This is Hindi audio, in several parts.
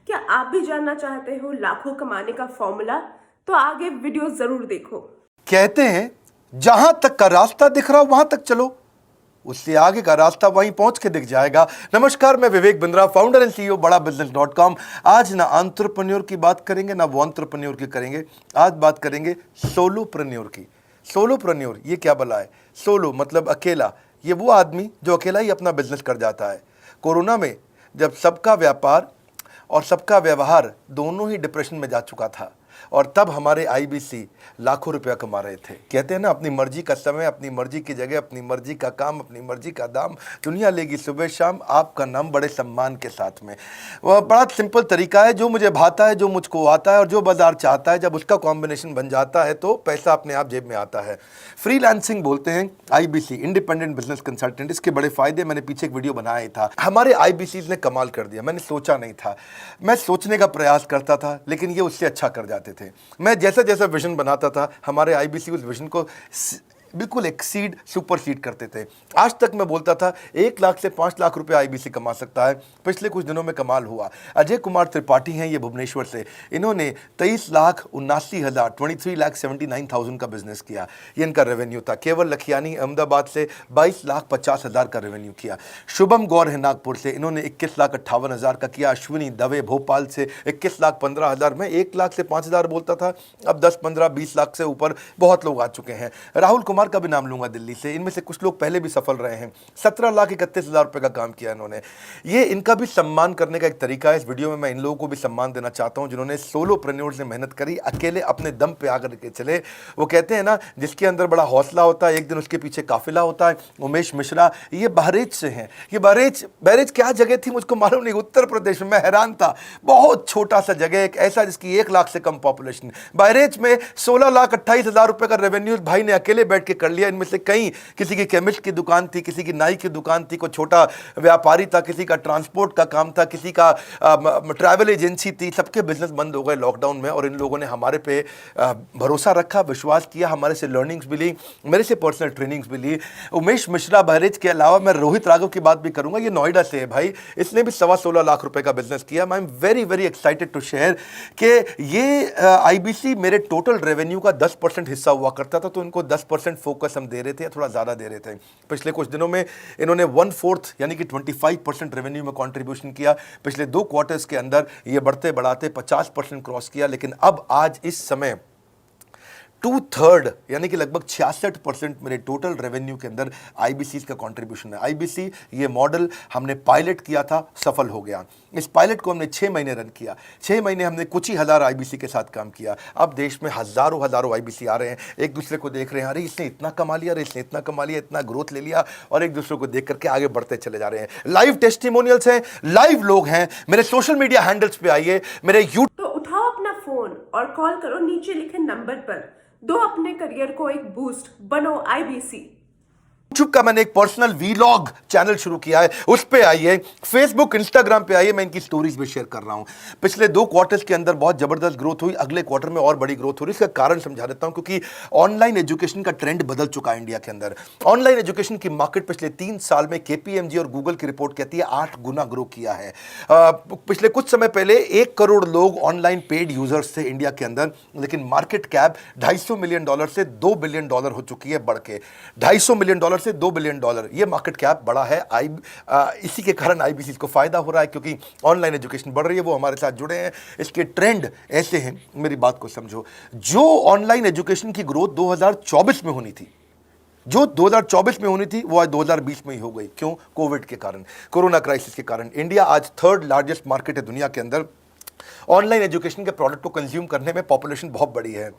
क्या आप भी जानना चाहते हो लाखों कमाने का फॉर्मूला? तो आगे वीडियो जरूर देखो। कहते हैं जहां तक का रास्ता दिख रहा हो वहां तक चलो, उससे आगे का रास्ता वहीं पहुंच के दिख जाएगा। नमस्कार, मैं Vivek Bindra, founder and CEO बड़ा बिजनेस.com। आज ना एंटरप्रेन्योर की बात करेंगे ना वो एंटरप्रेन्योर की करेंगे, आज बात करेंगे सोलोप्रेन्योर की। सोलोप्रेन्योर ये क्या भला है? सोलो मतलब अकेला, ये वो आदमी जो अकेला ही अपना बिजनेस कर जाता है। कोरोना में जब सबका व्यापार और सबका व्यवहार दोनों ही डिप्रेशन में जा चुका था, और तब हमारे आईबीसी लाखों रुपया कमा रहे थे। कहते हैं ना, अपनी मर्जी का समय, अपनी मर्जी की जगह, अपनी मर्जी का काम, अपनी मर्जी का दाम, दुनिया लेगी सुबह शाम आपका नाम बड़े सम्मान के साथ में। वह बड़ा सिंपल तरीका है, जो मुझे भाता है, जो मुझको आता है और जो बाजार चाहता है, जब उसका कॉम्बिनेशन बन जाता है तो पैसा अपने आप जेब में आता है। फ्रीलांसिंग बोलते हैं आईबीसी, इंडिपेंडेंट बिजनेस कंसल्टेंट। इसके बड़े फायदे मैंने पीछे एक वीडियो बनाया था। हमारे आईबीसी ने कमाल कर दिया, मैंने सोचा नहीं था। मैं सोचने का प्रयास करता था लेकिन ये उससे अच्छा कर जाते थे। मैं जैसा जैसा विजन बनाता था, हमारे आईबीसी उस विजन को बिल्कुल एक्सीड सुपरसीड करते थे। आज तक मैं बोलता था 1 लाख से 5 लाख रुपए आईबीसी कमा सकता है। पिछले कुछ दिनों में कमाल हुआ। अजय कुमार त्रिपाठी हैं ये भुवनेश्वर से, इन्होंने 23,79,000 23,79,000 का बिजनेस किया। ये इनका रेवेन्यू था। केवल लखियानी अहमदाबाद से 22,50,000 का रेवेन्यू किया। शुभम गौर है नागपुर से, इन्होंने 21,58,000 का किया। अश्विनी दवे भोपाल से 21,15,000। मैं 1 लाख से 5,000 बोलता था, अब 10, 15, 20 लाख से ऊपर बहुत लोग आ चुके हैं। राहुल कुमार का भी नाम लूंगा दिल्ली से, इनमें से कुछ लोग पहले भी सफल रहे हैं। 17,31,000 रुपए का काम किया इन्होंने। ये इनका भी सम्मान करने का एक तरीका है। इस वीडियो में मैं इन लोगों को भी सम्मान देना चाहता हूं जिन्होंने सोलोप्रेन्योर से मेहनत करी, अकेले अपने दम पे आकर के चले। वो कहते हैं ना, जिसके अंदर बड़ा हौसला होता है एक दिन उसके पीछे काफिला होता है। उमेश मिश्रा ये बहरेच से हैं। ये बहरेच क्या जगह थी मुझको मालूम नहीं, उत्तर प्रदेश में। मैं हैरान था, बहुत छोटा सा जगह, एक ऐसा जिसकी 1 लाख से कम पॉपुलेशन। बहरेच में 16,28,000 रुपए का रेवेन्यू भाई ने अकेले बैठ के कर लिया। इनमें से कई, किसी की केमिस्ट की दुकान थी, किसी की नाई की दुकान थी, कोई छोटा व्यापारी था, किसी का ट्रांसपोर्ट का काम था, किसी का ट्रैवल एजेंसी थी। सबके बिजनेस बंद हो गए लॉकडाउन में, और इन लोगों ने हमारे पे भरोसा रखा, विश्वास किया, हमारे से लर्निंग्स भी ली, मेरे से पर्सनल ट्रेनिंग्स भी ली। उमेश मिश्रा बहरेज के अलावा मैं रोहित राघव की बात भी करूंगा, ये नोएडा से है भाई। इसने भी 16.25 लाख रुपए का बिजनेस किया। I am very very excited to share कि ये आईबीसी मेरे टोटल रेवेन्यू का 10% हिस्सा हुआ करता था, तो इनको 10% फोकस हम दे रहे थे, या थोड़ा ज़्यादा दे रहे थे। पिछले कुछ दिनों में इन्होंने 1/4 यानी कि 25% रेवेन्यू में कंट्रीब्यूशन किया। पिछले 2 क्वार्टर्स के अंदर ये बढ़ते बढ़ाते 50% क्रॉस किया। लेकिन अब आज इस समय 2/3 यानी कि लगभग 66% मेरे टोटल रेवेन्यू के अंदर आईबीसी का कंट्रीब्यूशन है। आईबीसी ये मॉडल हमने पायलट किया था, सफल हो गया। इस पायलट को हमने 6 महीने रन किया। 6 महीने हमने कुछ ही हज़ार आईबीसी के साथ काम किया। अब देश में हज़ारों आईबीसी आ रहे हैं, एक दूसरे को देख रहे हैं, अरे इसने इतना कमा लिया, अरे इसने इतना कमा लिया, इतना ग्रोथ ले लिया, और एक दूसरे को देख करके आगे बढ़ते चले जा रहे हैं। लाइव टेस्टिमोनियल्स हैं, लाइव लोग हैं। मेरे सोशल मीडिया हैंडल्स पे आइए, मेरे यूट्यूब तो उठाओ अपना फोन और कॉल करो नीचे लिखे नंबर पर। दो अपने करियर को एक बूस्ट, बनो आईबीसी। का मैंने एक पर्सनल वीलॉग चैनल शुरू किया है, उस पे आइए। फेसबुक इंस्टाग्राम पे आइए, मैं इनकी स्टोरीज भी शेयर कर रहा हूं। पिछले 2 क्वार्टर्स के अंदर बहुत जबरदस्त ग्रोथ हुई, अगले क्वार्टर में और बड़ी ग्रोथ हो रही है। इसका कारण समझा देता हूं, क्योंकि ऑनलाइन एजुकेशन का ट्रेंड बदल चुका है इंडिया के अंदर। ऑनलाइन एजुकेशन की मार्केट पिछले 3 साल में केपीएमजी और गूगल की रिपोर्ट कहती है 8 गुना ग्रो किया है। पिछले कुछ समय पहले 1 करोड़ लोग ऑनलाइन पेड यूजर्स थे इंडिया के अंदर, लेकिन मार्केट कैप $250 मिलियन से $2 बिलियन हो चुकी है, बढ़ के $250 मिलियन से $2 बिलियन। ये मार्केट कैप बड़ा है। इसी के कारण आईबीसी को फायदा हो रहा है, क्योंकि ऑनलाइन एजुकेशन बढ़ रही है, वो हमारे साथ जुड़े हैं। इसके ट्रेंड ऐसे हैं, मेरी बात को समझो। जो ऑनलाइन एजुकेशन की ग्रोथ 2024 में होनी थी, जो 2024 में होनी थी, वो आज 2020 में ही हो गई। क्यों? कोविड के कारण, कोरोना क्राइसिस के कारण। इंडिया आज 3rd लार्जेस्ट मार्केट है दुनिया के अंदर। ऑनलाइन एजुकेशन के प्रोडक्ट को कंज्यूम करने में पॉपुलेशन बहुत बड़ी है।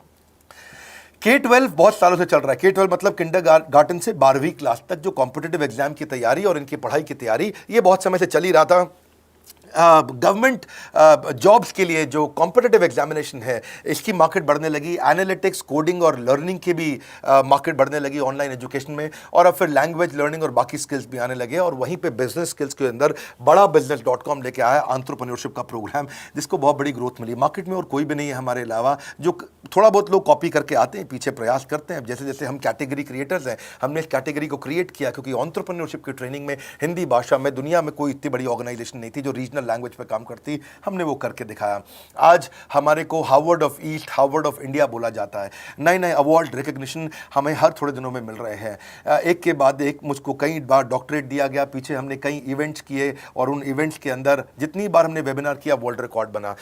K-12 बहुत सालों से चल रहा है। K-12 मतलब किंडरगार्टन से 12वीं क्लास तक जो कॉम्पिटिटिव एग्जाम की तैयारी और इनकी पढ़ाई की तैयारी, ये बहुत समय से चल ही रहा था। गवर्नमेंट जॉब्स के लिए जो कॉम्पिटिटिव एग्जामिनेशन है, इसकी मार्केट बढ़ने लगी। एनालिटिक्स, कोडिंग और लर्निंग की भी मार्केट बढ़ने लगी ऑनलाइन एजुकेशन में। और अब फिर लैंग्वेज लर्निंग और बाकी स्किल्स भी आने लगे। और वहीं पे बिजनेस स्किल्स के अंदर बड़ा बिजनेस.com लेके आया एंटरप्रेन्योरशिप का प्रोग्राम, जिसको बहुत बड़ी ग्रोथ मिली मार्केट में। और कोई भी नहीं है हमारे अलावा, जो थोड़ा बहुत लोग कॉपी करके आते हैं, पीछे प्रयास करते हैं। जैसे जैसे हम कैटेगरी क्रिएटर्स हैं, हमने इस कैटेगरी को क्रिएट किया, क्योंकि एंटरप्रेन्योरशिप की ट्रेनिंग में हिंदी भाषा में दुनिया में कोई इतनी बड़ी ऑर्गेनाइजेशन नहीं थी जो रीजनल लैंग्वेज पे काम करती, हमने वो करके दिखाया। आज हमारे को Harvard of east, Harvard of India बोला जाता है। नए नए अवार्ड रिकग्निशन हमें हर थोड़े दिनों में मिल रहे हैं। एक के बाद एक मुझको कई बार डॉक्टरेट दिया गया। पीछे हमने कई इवेंट्स किए और उन इवेंट्स के अंदर जितनी बार हमने वेबिनार किया वर्ल्ड रिकॉर्ड बना।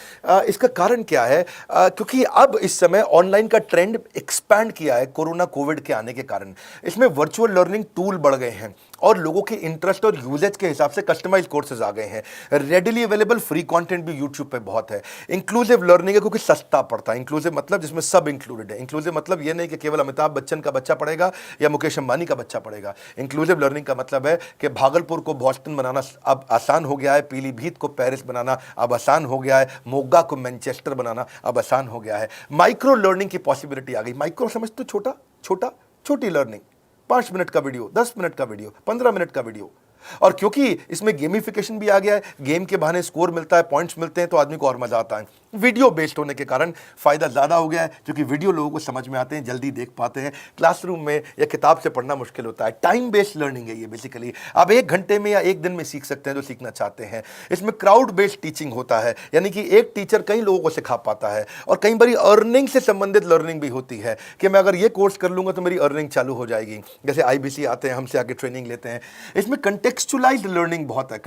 इसका कारण क्या है? क्योंकि अब इस समय ऑनलाइन का ट्रेंड एक्सपैंड किया है कोरोना कोविड के आने के कारण। इसमें वर्चुअल लर्निंग टूल बढ़ गए हैं और लोगों के इंटरेस्ट और यूजेज के हिसाब से कस्टमाइज कोर्सेज आ गए हैं। रेडिली अवेलेबल फ्री कंटेंट भी यूट्यूब पे बहुत है। इंक्लूसिव लर्निंग है क्योंकि सस्ता पड़ता है। इंक्लूसिव मतलब जिसमें सब इंक्लूडेड है। इंक्लूसिव मतलब ये नहीं कि केवल अमिताभ बच्चन का बच्चा पढ़ेगा या मुकेश अंबानी का बच्चा पढ़ेगा। इंक्लूसिव लर्निंग का मतलब है कि भागलपुर को बॉस्टन बनाना अब आसान हो गया है, पीलीभीत को पेरिस बनाना अब आसान हो गया है, मोगा को मैनचेस्टर बनाना अब आसान हो गया है। माइक्रो लर्निंग की पॉसिबिलिटी आ गई। माइक्रो समझ तो छोटा छोटा, छोटी लर्निंग, 5 मिनट का वीडियो, 10 मिनट का वीडियो, 15 मिनट का वीडियो। और क्योंकि इसमें गेमिफिकेशन भी आ गया है, गेम के बहाने स्कोर मिलता है, पॉइंट्स मिलते हैं, तो आदमी को और मजा आता है। वीडियो बेस्ड होने के कारण फायदा ज्यादा हो गया है, क्योंकि वीडियो लोगों को समझ में आते हैं, जल्दी देख पाते हैं। क्लासरूम में या किताब से पढ़ना मुश्किल होता है। टाइम बेस्ड लर्निंग है ये बेसिकली। आप 1 घंटे में या 1 दिन में सीख सकते हैं जो सीखना चाहते हैं। इसमें क्राउड बेस्ड टीचिंग होता है, यानी कि एक टीचर कई लोगों को सिखा पाता है। और कई बार अर्निंग से संबंधित लर्निंग भी होती है कि मैं अगर ये कोर्स कर लूंगा तो मेरी अर्निंग चालू हो जाएगी। जैसे IBC आते हैं, हमसे आके ट्रेनिंग लेते हैं। इसमें कंटेक्चुअलाइज्ड लर्निंग बहुत है।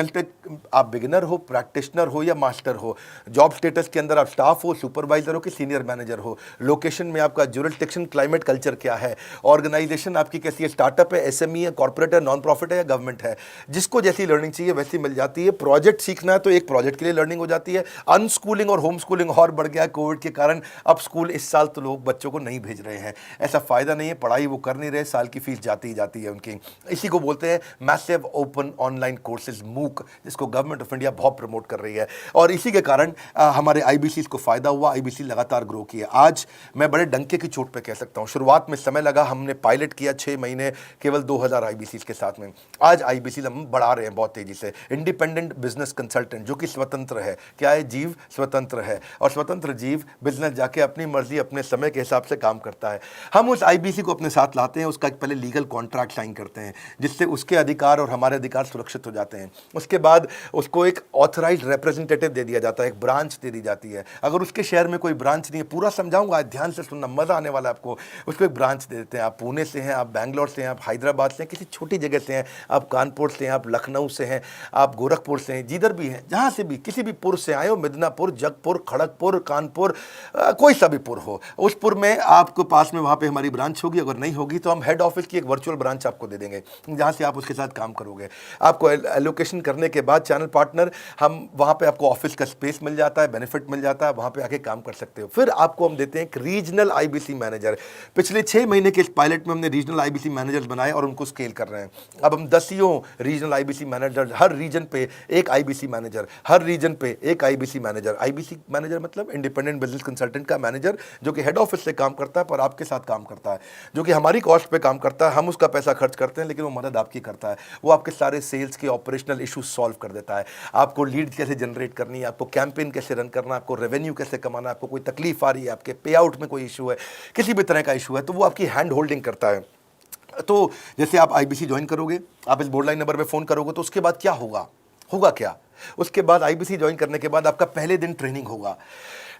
आप बिगिनर हो, प्रैक्टिशनर हो या मास्टर हो, जॉब स्टेटस के अंदर आप स्टाफ हो, सुपरवाइजर हो कि सीनियर मैनेजर हो, लोकेशन में आपका जुरिस्डिक्शन, क्लाइमेट, कल्चर क्या है, ऑर्गेनाइजेशन आपकी कैसी है, स्टार्टअप है, SME है, कॉर्पोरेट है, नॉन प्रॉफिट है या गवर्नमेंट है। जिसको जैसी लर्निंग चाहिए वैसी मिल जाती है। प्रोजेक्ट सीखना है तो एक प्रोजेक्ट के लिए लर्निंग हो जाती है। अनस्कूलिंग और होम स्कूलिंग और बढ़ गया है कोविड के कारण। अब स्कूल इस साल तो लोग बच्चों को नहीं भेज रहे हैं। ऐसा फायदा नहीं है, पढ़ाई वो कर नहीं रहे, साल की फीस जाती ही जाती है उनकी। इसी को बोलते हैं massive open online courses, MOOC, जिसको गवर्नमेंट ऑफ इंडिया बहुत प्रमोट कर रही है। और इसी के कारण हमारे IBC को फायदा हुआ। IBC लगातार ग्रो किया। आज मैं बड़े डंके की चोट पे कह सकता हूं, शुरुआत में समय लगा, हमने पायलट किया 6 महीने केवल 2000 IBC के साथ में। आज IBC हम बढ़ा रहे हैं बहुत तेजी से। इंडिपेंडेंट बिजनेस कंसल्टेंट, जो कि स्वतंत्र है। क्या है? जीव स्वतंत्र है। और स्वतंत्र जीव बिजनेस जाके अपनी मर्जी, अपने समय के हिसाब से काम करता है। हम उस IBC को अपने साथ लाते हैं, उसका एक पहले लीगल कॉन्ट्रैक्ट साइन करते हैं, जिससे उसके अधिकार और हमारे अधिकार सुरक्षित हो जाते हैं। उसके बाद उसको एक ऑथराइज्ड रिप्रेजेंटेटिव दे दिया जाता है, एक ब्रांच दे दी जाती है। अगर उसके शहर में कोई ब्रांच नहीं है, पूरा समझाऊंगा, ध्यान से सुनना, मजा आने वाला है आपको। उसको एक ब्रांच दे देते हैं। आप पुणे से हैं, आप बैंगलोर से हैं, आप हैदराबाद से हैं, किसी छोटी जगह से हैं, आप कानपुर से हैं, आप लखनऊ से हैं, आप गोरखपुर से हैं, जिधर भी हैं, जहां से भी, किसी भी पुर से आए हो, मिदनापुर, जगपुर, खड़गपुर, कानपुर, कोई सा भी पुर हो, उस पुर में आपको पास में वहां पे हमारी ब्रांच होगी। अगर नहीं होगी तो हम हेड ऑफिस की एक वर्चुअल ब्रांच आपको दे देंगे, जहां से आप उसके साथ काम करोगे। आपको एलोकेशन करने के बाद चैनल पार्टनर, हम वहां पे आपको ऑफिस का स्पेस मिल जाता है, बेनिफिट मिल जाता है, वहां पे आके काम कर सकते हो। फिर आपको हम देते हैं एक रीजनल IBC मैनेजर। पिछले 6 महीने के इस पायलट में हमने रीजनल IBC मैनेजर्स बनाए और उनको स्केल कर रहे हैं। अब हम 10 रीजनल IBC मैनेजर, हर रीजन पे एक IBC मैनेजर, हर रीजन पे एक IBC मैनेजर। IBC मैनेजर मतलब इंडिपेंडेंट बिजनेस कंसल्टेंट का मैनेजर, जो कि हेड ऑफिस से काम करता है पर आपके साथ काम करता है, जो कि हमारी कॉस्ट पे काम करता है। हम उसका पैसा खर्च करते हैं, लेकिन वो मदद आपकी करता है। वो आपके सारे सेल्स के ऑपरेशनल इशू सॉल्व कर देता है। आपको लीड कैसे जनरेट करनी है, आपको कैंपेन कैसे रन करना है, आपको रेवेन्यू कैसे कमाना है, आपको कोई तकलीफ आ रही है, आपके पे आउट में कोई इशू है, किसी भी तरह का इशू है, तो वो आपकी हैंड होल्डिंग करता है। तो जैसे आप IBC ज्वाइन करोगे, आप इस बोर्ड लाइन नंबर पे फोन करोगे, तो उसके बाद क्या होगा क्या? उसके बाद IBC ज्वाइन करने के बाद आपका पहले दिन ट्रेनिंग होगा।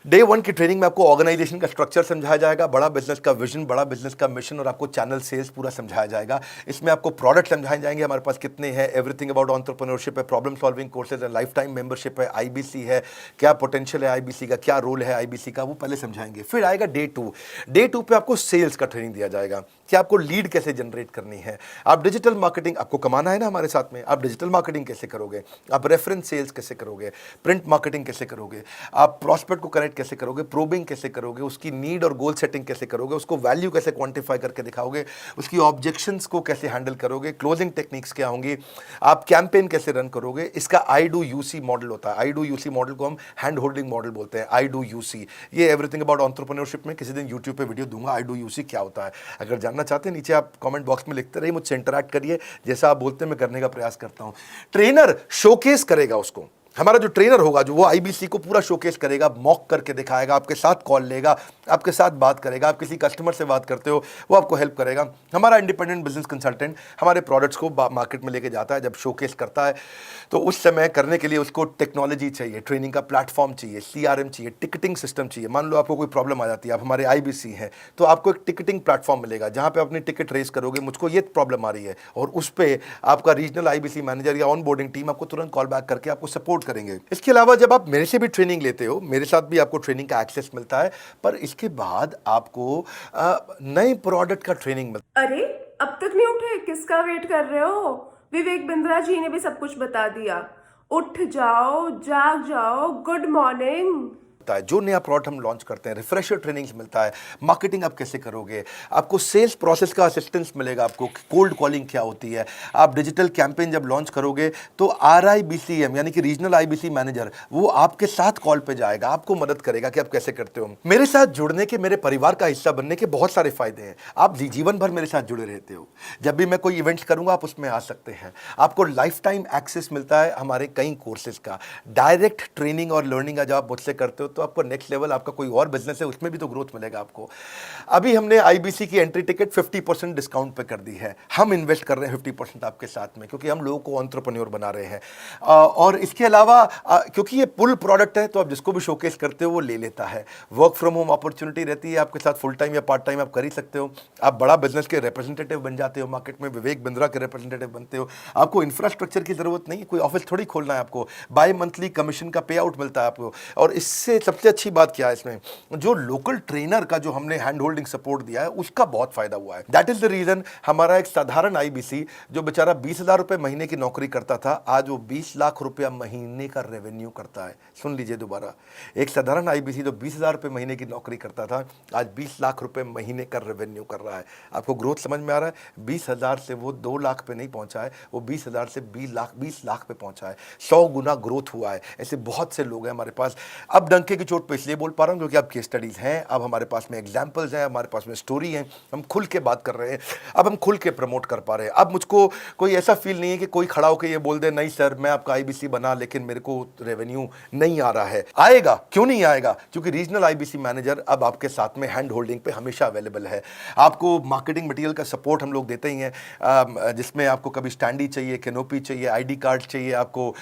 Day 1 की ट्रेनिंग में आपको ऑर्गेनाइजेशन का स्ट्रक्चर समझाया जाएगा, बड़ा बिजनेस का विजन, बड़ा बिजनेस का मिशन, और आपको चैनल सेल्स पूरा समझाया जाएगा। इसमें आपको प्रोडक्ट समझाए जाएंगे, हमारे पास कितने हैं, एवरीथिंग अबाउट एंटरप्रेन्योरशिप है, प्रॉब्लम सॉल्विंग कोर्सेज है, लाइफ टाइम मेंबरशिप है, IBC है, क्या पोटेंशियल है IBC का, क्या रोल है IBC का, वो पहले समझाएंगे। फिर आएगा Day 2। Day 2 पे आपको सेल्स का ट्रेनिंग दिया जाएगा कि आपको लीड कैसे जनरेट करनी है। आप डिजिटल मार्केटिंग, आपको कमाना है ना हमारे साथ में, आप डिजिटल मार्केटिंग कैसे करोगे, आप रेफरेंस सेल्स कैसे करोगे, प्रिंट मार्केटिंग कैसे करोगे, आप प्रॉस्पेक्ट को कनेक्ट कैसे करोगे, प्रोबिंग कैसे करोगे, उसकी नीड और गोल सेटिंग कैसे करोगे, उसको वैल्यू कैसे क्वांटिफाई करके दिखाओगे, उसकी ऑब्जेक्शंस को कैसे हैंडल करोगे, क्लोजिंग टेक्निक्स क्या होंगी, आप कैंपेन कैसे रन करोगे। इसका I-Do-You-See मॉडल होता है। I-Do-You-See मॉडल को हम हैंड होल्डिंग मॉडल बोलते हैं। I-Do-You-See, ये एवरीथिंग अबाउट एंटरप्रेन्योरशिप में किसी दिन यूट्यूब पे वीडियो दूंगा। I-Do-You-See क्या होता है, अगर जानना चाहते हैं नीचे आप कमेंट बॉक्स में लिखते रहिए, मुझसे इंटरैक्ट करिए, जैसा आप बोलते हैं मैं करने का प्रयास करता हूं। ट्रेनर शोकेस करेगा उसको, हमारा जो ट्रेनर होगा जो वो आईबीसी को पूरा शोकेस करेगा, मॉक करके दिखाएगा, आपके साथ कॉल लेगा, आपके साथ बात करेगा, आप किसी कस्टमर से बात करते हो वो आपको हेल्प करेगा। हमारा इंडिपेंडेंट बिजनेस कंसल्टेंट हमारे प्रोडक्ट्स को मार्केट में लेके जाता है, जब शोकेस करता है तो उस समय करने के लिए उसको टेक्नोलॉजी चाहिए, ट्रेनिंग का प्लेटफॉर्म चाहिए, सीआरएम चाहिए, टिकटिंग सिस्टम चाहिए। मान लो आपको कोई प्रॉब्लम आ जाती है, आप हमारे आईबीसी हैं, तो आपको एक टिकटिंग प्लेटफॉर्म मिलेगा जहां पे अपनी टिकट रेस करोगे, मुझको ये प्रॉब्लम आ रही है, और उस पर आपका रीजनल आईबीसी मैनेजर या ऑन बोर्डिंग टीम आपको तुरंत कॉल बैक करके आपको सपोर्ट करेंगे। इसके अलावा जब आप मेरे से भी ट्रेनिंग लेते हो, मेरे साथ भी आपको ट्रेनिंग का एक्सेस मिलता है, पर इसके बाद आपको नए प्रोडक्ट का ट्रेनिंग मिलता है। अरे अब तक नहीं उठे, किसका वेट कर रहे हो? विवेक बिंद्रा जी ने भी सब कुछ बता दिया। उठ जाओ, जाग जाओ, गुड मॉर्निंग। है जो नया प्रोडक्ट हम लॉन्च करते हैं, रिफ्रेशर ट्रेनिंग्स मिलता है, मार्केटिंग आप कैसे करोगे, आपको सेल्स प्रोसेस का असिस्टेंस मिलेगा, आपको कोल्ड कॉलिंग क्या होती है, आप डिजिटल कैंपेन जब लॉन्च करोगे तो RIBCM यानी कि रीजनल आईबीसी मैनेजर वो आपके साथ कॉल पे जाएगा, आपको मदद करेगा कि आप कैसे करते हो। मेरे साथ जुड़ने के, मेरे परिवार का हिस्सा बनने के बहुत सारे फायदे हैं। आप जीवन भर मेरे साथ जुड़े रहते हो, जब भी मैं कोई इवेंट्स करूंगा आप उसमें आ सकते हैं, आपको लाइफ टाइम एक्सेस मिलता है हमारे कई कोर्सेज का, डायरेक्ट ट्रेनिंग और लर्निंग जब आप मुझसे करते हो तो आपको नेक्स्ट लेवल, आपका कोई और बिजनेस है उसमें भी तो ग्रोथ मिलेगा आपको। अभी हमने आईबीसी की एंट्री टिकट 50% डिस्काउंट पे कर दी है, हम इन्वेस्ट कर रहे हैं 50% आपके साथ में, क्योंकि हम लोगों को एंटरप्रेन्योर बना रहे हैं। और इसके अलावा क्योंकि ये पुल प्रोडक्ट है तो आप जिसको भी शोकेस करते हो वो ले लेता है। वर्क फ्रॉम होम अपॉर्चुनिटी रहती है आपके साथ, फुल टाइम या पार्ट टाइम आप कर ही सकते हो। आप बड़ा बिजनेस के रिप्रेजेंटेटिव बन जाते हो, मार्केट में विवेक बिंद्रा के रिप्रेजेंटेटिव बनते हो। आपको इंफ्रास्ट्रक्चर की जरूरत नहीं है, कोई ऑफिस थोड़ी खोलना है आपको, बाय मंथली कमीशन का पे आउट मिलता है आपको। और इससे सबसे अच्छी बात क्या है, इसमें जो लोकल ट्रेनर का जो हमने हैंड होल्डिंग सपोर्ट दिया है उसका बहुत फायदा हुआ है। दैट इज द रीजन हमारा एक साधारण आईबीसी जो बेचारा 20,000 रुपए महीने की नौकरी करता था, आज वो 20 लाख रुपया महीने का रेवेन्यू करता है। सुन लीजिए दोबारा, एक साधारण आईबीसी जो 20,000 रुपए महीने की नौकरी करता था, आज 20 लाख रुपए महीने का रेवेन्यू कर रहा है। आपको ग्रोथ समझ में आ रहा है? 20,000 से वो 2 लाख पे नहीं पहुंचा है, वो 20,000 से 20 लाख पे पहुंचा है। 100 गुना ग्रोथ हुआ है। ऐसे बहुत से लोग हैं हमारे पास। अब डंके की चोट पे इसलिए बोल पा रहा हूं क्योंकि अब केस स्टडीज हैं, अब हमारे पास में एग्जांपल्स हैं, हमारे पास में स्टोरी है, हम खुल के बात कर रहे हैं, अब हम खुल के प्रमोट कर पा रहे हैं। अब मुझको कोई ऐसा फील नहीं है कि कोई खड़ा होकर ये बोल दे नहीं सर मैं आपका आईबीसी बना लेकिन मेरे को रेवेन्यू नहीं आ रहा है। आएगा, क्यों नहीं आएगा? क्योंकि रीजनल आईबीसी मैनेजर अब आपके साथ में हैंड होल्डिंग पे हमेशा अवेलेबल है। आपको मार्केटिंग मटेरियल का सपोर्ट हम लोग देते ही हैं, जिसमें आपको कभी स्टैंडी चाहिए, कैनोपी चाहिए, आईडी कार्ड चाहिए, आपको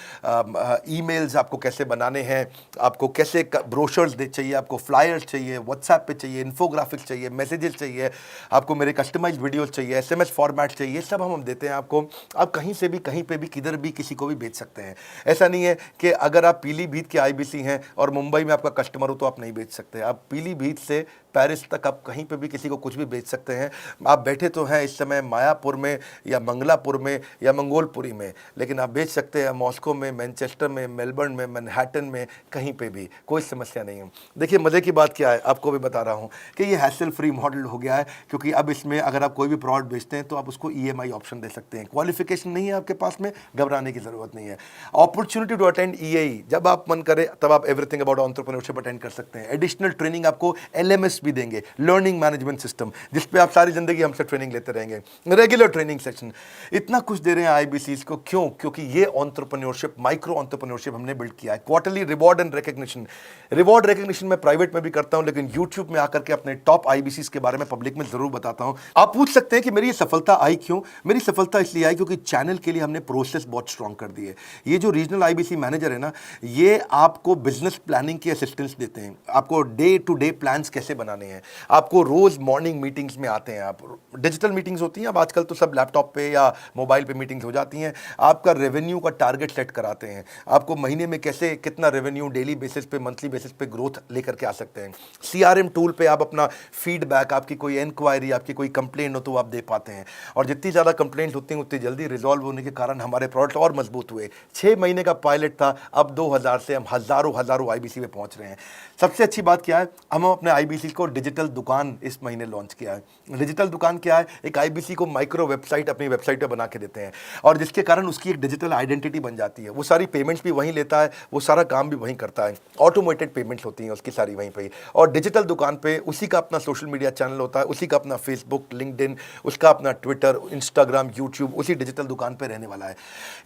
ईमेल्स आपको कैसे बनाने हैं, आपको कैसे ब्रोशर्स चाहिए, आपको फ्लायर्स चाहिए, व्हाट्सएप पे चाहिए, इन्फोग्राफिक्स चाहिए, मैसेजेस चाहिए, आपको मेरे कस्टमाइज्ड वीडियोस चाहिए, SMS फॉर्मेट चाहिए, सब हम देते हैं आपको। आप कहीं से भी, कहीं पे भी, किधर भी, किसी को भी बेच सकते हैं। ऐसा नहीं है कि अगर आप पीलीभीत के आईबीसी हैं और मुंबई में आपका कस्टमर हो तो आप नहीं बेच सकते। आप पीलीभीत से पेरिस तक आप कहीं पे भी किसी को कुछ भी बेच सकते हैं। आप बैठे तो हैं इस समय मायापुर में या मंगलापुर में या मंगोलपुरी में, लेकिन आप बेच सकते हैं मॉस्को में, मैनचेस्टर में, मेलबर्न में, मैनहट्टन में, कहीं पे भी, कोई समस्या नहीं है। देखिए मज़े की बात क्या है, आपको भी बता रहा हूँ कि ये हैसल फ्री मॉडल हो गया है, क्योंकि अब इसमें अगर आप कोई भी प्रोडक्ट बेचते हैं तो आप उसको EMI ऑप्शन दे सकते हैं। क्वालिफिकेशन नहीं है आपके पास में, घबराने की जरूरत नहीं है। अपॉर्चुनिटी टू अटेंड EAE, जब आप मन करे तब आप एवरीथिंग अबाउट एंटरप्रेन्योरशिप अटेंड कर सकते हैं। एडिशनल ट्रेनिंग आपको LMS भी देंगे, लर्निंग मैनेजमेंट सिस्टम, जिस पे आप सारी जिंदगी हमसे ट्रेनिंग लेते रहेंगे। रेगुलर ट्रेनिंग सेक्शन, इतना कुछ दे रहे हैं आईबीसीज को। क्यों? क्योंकि ये एंटरप्रेन्योरशिप, माइक्रो एंटरप्रेन्योरशिप हमने बिल्ड किया है। Quarterly reward and recognition, reward recognition मैं प्राइवेट में भी करता हूं, लेकिन यूट्यूब में आकर के अपने टॉप आईबीसीज के बारे में पब्लिक में जरूर बताता हूं। आप पूछ सकते हैं कि मेरी ये सफलता आई क्यों? मेरी सफलता इसलिए आई क्योंकि चैनल के लिए हमने प्रोसेस बहुत स्ट्रांग कर दी है। ये जो रीजनल आईबीसी मैनेजर है ना, ये आपको बिजनेस प्लानिंग की असिस्टेंस देते हैं, आपको डे टू डे प्लान्स कैसे बनाने हैं, आपको रोज मॉर्निंग मीटिंग्स में आते हैं। आप डिजिटल मीटिंग्स होती हैं, अब आजकल तो सब लैपटॉप पे या मोबाइल पे मीटिंग्स हो जाती हैं। आपका रेवेन्यू का टारगेट सेट कराते हैं, आपको महीने में कैसे कितना रेवेन्यू डेली बेसिस पे, मंथली बेसिस पे ग्रोथ लेकर के आ सकते हैं। CRM टूल पे आप अपना फीडबैक, आपकी कोई इंक्वायरी, आपकी कोई कंप्लेंट हो तो आप दे पाते हैं, और जितनी ज़्यादा कंप्लेंट होती हैं उतनी जल्दी रिजॉल्व होने के कारण हमारे प्रोडक्ट और मजबूत हुए। 6 महीने का पायलट था, अब 2000 से हम हज़ारों आईबीसी में पहुंच रहे हैं। सबसे अच्छी बात क्या है, हम अपने आईबीसी को को डिजिटल दुकान इस महीने लॉन्च किया है। डिजिटल दुकान क्या है? एक आईबीसी को माइक्रो वेबसाइट अपनी वेबसाइट पे बना के देते हैं और जिसके कारण उसकी एक डिजिटल आइडेंटिटी बन जाती है। वो सारी पेमेंट्स भी वहीं लेता है, वो सारा काम भी वहीं करता है, ऑटोमेटेड पेमेंट्स होती हैं उसकी सारी वहीं पे। और डिजिटल दुकान पे उसी का अपना सोशल मीडिया चैनल होता है, उसी का अपना फेसबुक, लिंक्डइन, उसका अपना ट्विटर, इंस्टाग्राम, यूट्यूब उसी डिजिटल दुकान पे रहने वाला है।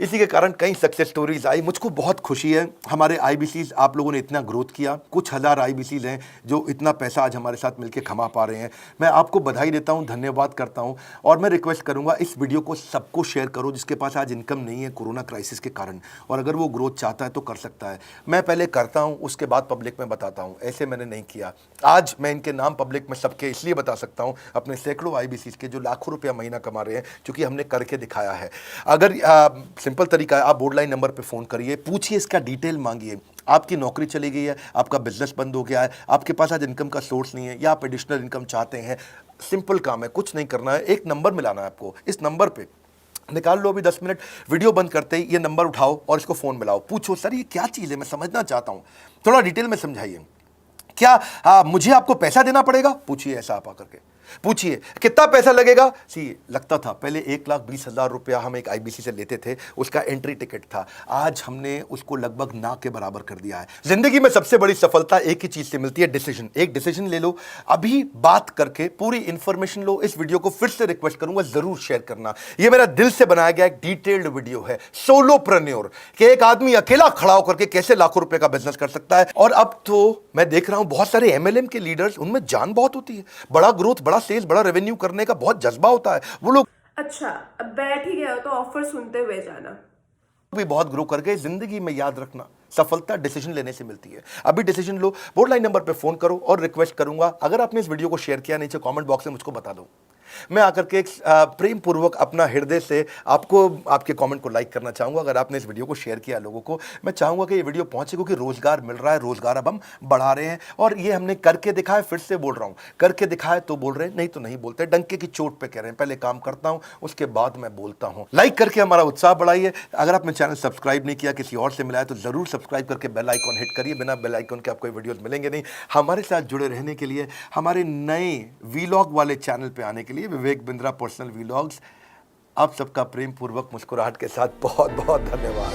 इसी के कारण कई सक्सेस स्टोरीज आई। मुझको बहुत खुशी है हमारे आईबीसीज, आप लोगों ने इतना ग्रोथ किया। कुछ हज़ार आईबीसीज हैं जो इतना पैसा आज हमारे साथ मिलकर कमा पा रहे हैं। मैं आपको बधाई देता हूं, धन्यवाद करता हूं और मैं रिक्वेस्ट करूंगा इस वीडियो को सबको शेयर करो जिसके पास आज इनकम नहीं है कोरोना क्राइसिस के कारण, और अगर वो ग्रोथ चाहता है तो कर सकता है। मैं पहले करता हूं, उसके बाद पब्लिक में बताता हूं, ऐसे मैंने नहीं किया। आज मैं इनके नाम पब्लिक में सबके इसलिए बता सकता हूं, अपने सैकड़ों आईबीसीज के जो लाखों रुपया महीना कमा रहे हैं, क्योंकि हमने करके दिखाया है। अगर सिंपल तरीका है, आप बोर्ड लाइन नंबर पर फ़ोन करिए, पूछिए, इसका डिटेल मांगिए। आपकी नौकरी चली गई है, आपका बिजनेस बंद हो गया है, आपके पास आज इनकम का सोर्स नहीं है या आप एडिशनल इनकम चाहते हैं, सिंपल काम है, कुछ नहीं करना है, एक नंबर मिलाना है आपको। इस नंबर पे निकाल लो अभी 10 मिनट, वीडियो बंद करते ही ये नंबर उठाओ और इसको फ़ोन मिलाओ। पूछो, सर ये क्या चीज़ है, मैं समझना चाहता हूँ, थोड़ा डिटेल में समझाइए। क्या मुझे आपको पैसा देना पड़ेगा? पूछिए, ऐसा आप आकर के पूछिए। कितना पैसा लगेगा? सी लगता था पहले 1,20,000 रुपया हम एक आईबीसी से लेते थे, उसका एंट्री टिकट था। आज हमने उसको लगभग ना के बराबर कर दिया है। जिंदगी में सबसे बड़ी सफलता एक ही चीज से मिलती है, डिसीजन। एक डिसीजन ले लो, अभी बात करके पूरी इंफॉर्मेशन लो। इस वीडियो को फिर से रिक्वेस्ट करूंगा, जरूर शेयर करना। यह मेरा दिल से बनाया गया एक डिटेल्ड वीडियो है, सोलोप्रेन्योर, कि एक आदमी अकेला खड़ा होकर के कैसे लाखों रुपए का बिजनेस कर सकता है। और अब तो मैं देख रहा हूं बहुत सारे एमएलएम के लीडर्स, उनमें जान बहुत होती है, बड़ा ग्रोथ, बड़ा सेल्स, बड़ा रेवेन्यू करने का बहुत जज्बा होता है। वो लोग अच्छा, अब बैठ ही गए हो तो ऑफर सुनते हुए जाना। भी बहुत ग्रो कर गए। जिंदगी में याद रखना, सफलता डिसीजन लेने से मिलती है। अभी डिसीजन लो, बोर्ड लाइन नंबर पे फोन करो और रिक्वेस्ट करूंगा, अगर आपने इस वीडियो को शेयर किया, नीचे कमेंट बॉक्स में मुझको बता दो। मैं आकर के प्रेम पूर्वक अपना हृदय से आपको, आपके कमेंट को लाइक करना चाहूंगा। अगर आपने इस वीडियो को शेयर किया लोगों को, मैं चाहूंगा कि ये वीडियो पहुंचे, क्योंकि रोजगार मिल रहा है, रोजगार अब हम बढ़ा रहे हैं और ये हमने करके दिखाया। फिर से बोल रहा हूं, करके दिखाया तो बोल रहे हैं, नहीं तो नहीं बोलते, डंके की चोट पे कह रहे हैं। पहले काम करता हूं, उसके बाद मैं बोलता हूं। लाइक करके हमारा उत्साह बढ़ाइए। अगर आपने चैनल सब्सक्राइब नहीं किया, किसी और से मिला है, तो जरूर सब्सक्राइब करके बेल आइकॉन हिट करिए। बिना बेल आइकॉन के आपको वीडियोस मिलेंगे नहीं। हमारे साथ जुड़े रहने के लिए, हमारे नए वीलॉग वाले चैनल पे आने के लिए, विवेक बिंद्रा पर्सनल वीलॉग्स, आप सबका प्रेम पूर्वक मुस्कुराहट के साथ बहुत बहुत धन्यवाद।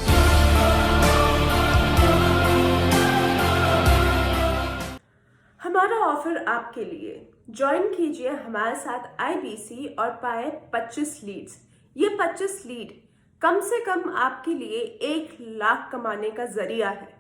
हमारा ऑफर आपके लिए, ज्वाइन कीजिए हमारे साथ आईबीसी और पाए 25 लीड्स। ये 25 लीड कम से कम आपके लिए 1 लाख कमाने का जरिया है।